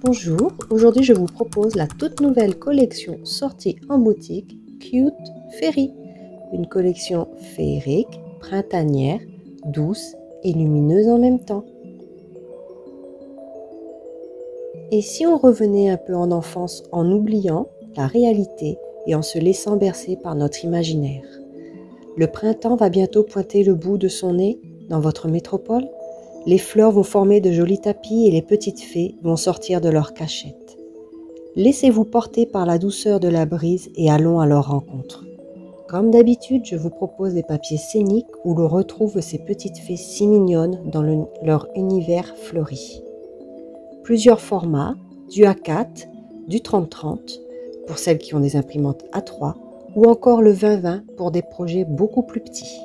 Bonjour, aujourd'hui je vous propose la toute nouvelle collection sortie en boutique Cute Fairy. Une collection féerique, printanière, douce et lumineuse en même temps. Et si on revenait un peu en enfance en oubliant la réalité et en se laissant bercer par notre imaginaire? Le printemps va bientôt pointer le bout de son nez dans votre métropole. Les fleurs vont former de jolis tapis et les petites fées vont sortir de leur cachette. Laissez-vous porter par la douceur de la brise et allons à leur rencontre. Comme d'habitude, je vous propose des papiers scéniques où l'on retrouve ces petites fées si mignonnes dans leur univers fleuri. Plusieurs formats, du A4, du 30-30 pour celles qui ont des imprimantes A3 ou encore le 20-20 pour des projets beaucoup plus petits.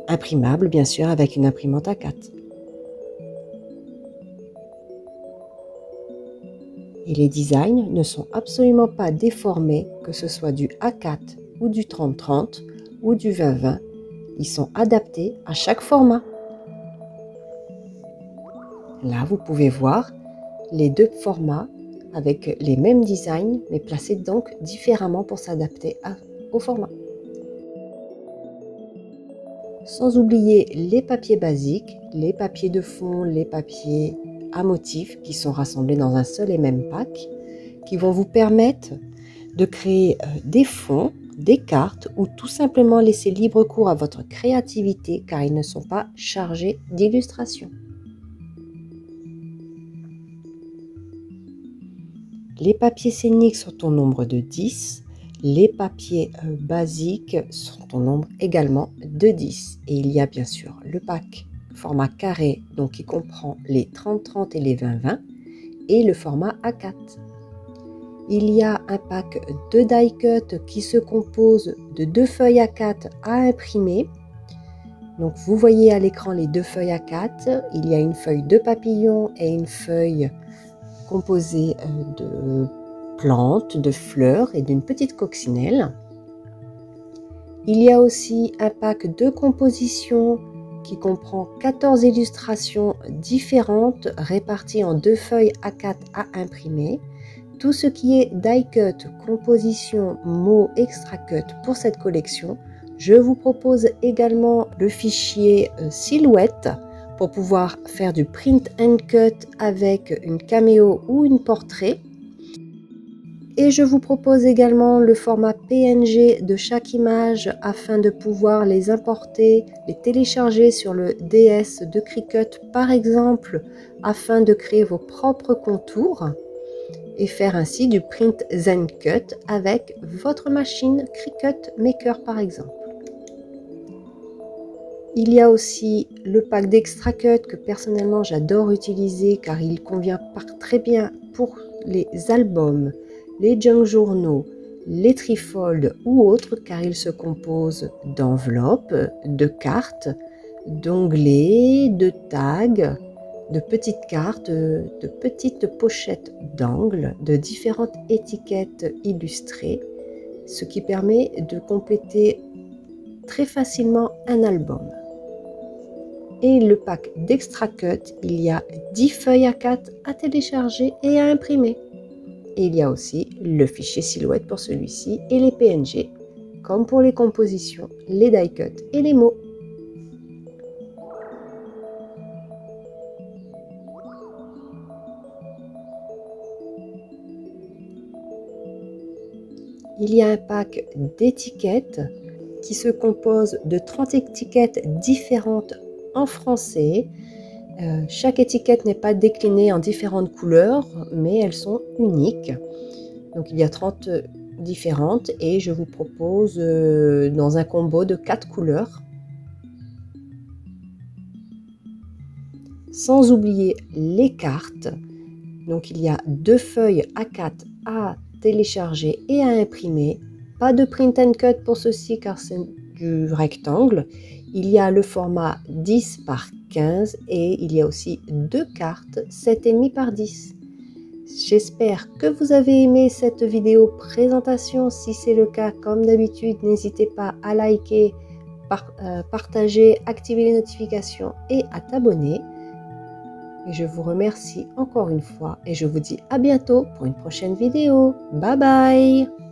Imprimable bien sûr avec une imprimante A4. Et les designs ne sont absolument pas déformés, que ce soit du A4 ou du 30-30 ou du 20-20. Ils sont adaptés à chaque format. Là, vous pouvez voir les deux formats avec les mêmes designs, mais placés donc différemment pour s'adapter au format. Sans oublier les papiers basiques, les papiers de fond, les papiers à motifs qui sont rassemblés dans un seul et même pack, qui vont vous permettre de créer des fonds, des cartes ou tout simplement laisser libre cours à votre créativité car ils ne sont pas chargés d'illustrations. Les papiers scéniques sont au nombre de 10. Les papiers basiques sont au nombre également de 10. Et il y a bien sûr le pack format carré, donc qui comprend les 30-30 et les 20-20, et le format A4. Il y a un pack de die cut qui se compose de 2 feuilles A4 à imprimer. Donc vous voyez à l'écran les 2 feuilles A4. Il y a une feuille de papillon et une feuille composée de plantes, de fleurs et d'une petite coccinelle. Il y a aussi un pack de composition qui comprend 14 illustrations différentes réparties en 2 feuilles A4 à imprimer. Tout ce qui est die cut, composition, mots, extra cut pour cette collection. Je vous propose également le fichier silhouette pour pouvoir faire du print and cut avec une caméo ou une portrait. Et je vous propose également le format PNG de chaque image afin de pouvoir les importer, les télécharger sur le DS de Cricut par exemple, afin de créer vos propres contours et faire ainsi du print and cut avec votre machine Cricut Maker par exemple. Il y a aussi le pack d'extra cut que personnellement j'adore utiliser car il convient très bien pour les albums, les junk journaux, les trifolds ou autres car il se compose d'enveloppes, de cartes, d'onglets, de tags, de petites cartes, de petites pochettes d'angles, de différentes étiquettes illustrées, ce qui permet de compléter très facilement un album. Et le pack d'extra cut, il y a 10 feuilles A4 à télécharger et à imprimer. Et il y a aussi le fichier silhouette pour celui-ci et les PNG, comme pour les compositions, les die cut et les mots. Il y a un pack d'étiquettes qui se compose de 30 étiquettes différentes en français. Chaque étiquette n'est pas déclinée en différentes couleurs, mais elles sont uniques. Donc il y a 30 différentes et je vous propose dans un combo de 4 couleurs. Sans oublier les cartes. Donc il y a 2 feuilles A4 à télécharger et à imprimer. Pas de print and cut pour ceci car c'est du rectangle. Il y a le format 10 par 15 et il y a aussi 2 cartes 7,5 par 10. J'espère que vous avez aimé cette vidéo présentation. Si c'est le cas, comme d'habitude, n'hésitez pas à liker, partager, activer les notifications et à t'abonner. Et je vous remercie encore une fois et je vous dis à bientôt pour une prochaine vidéo. Bye bye!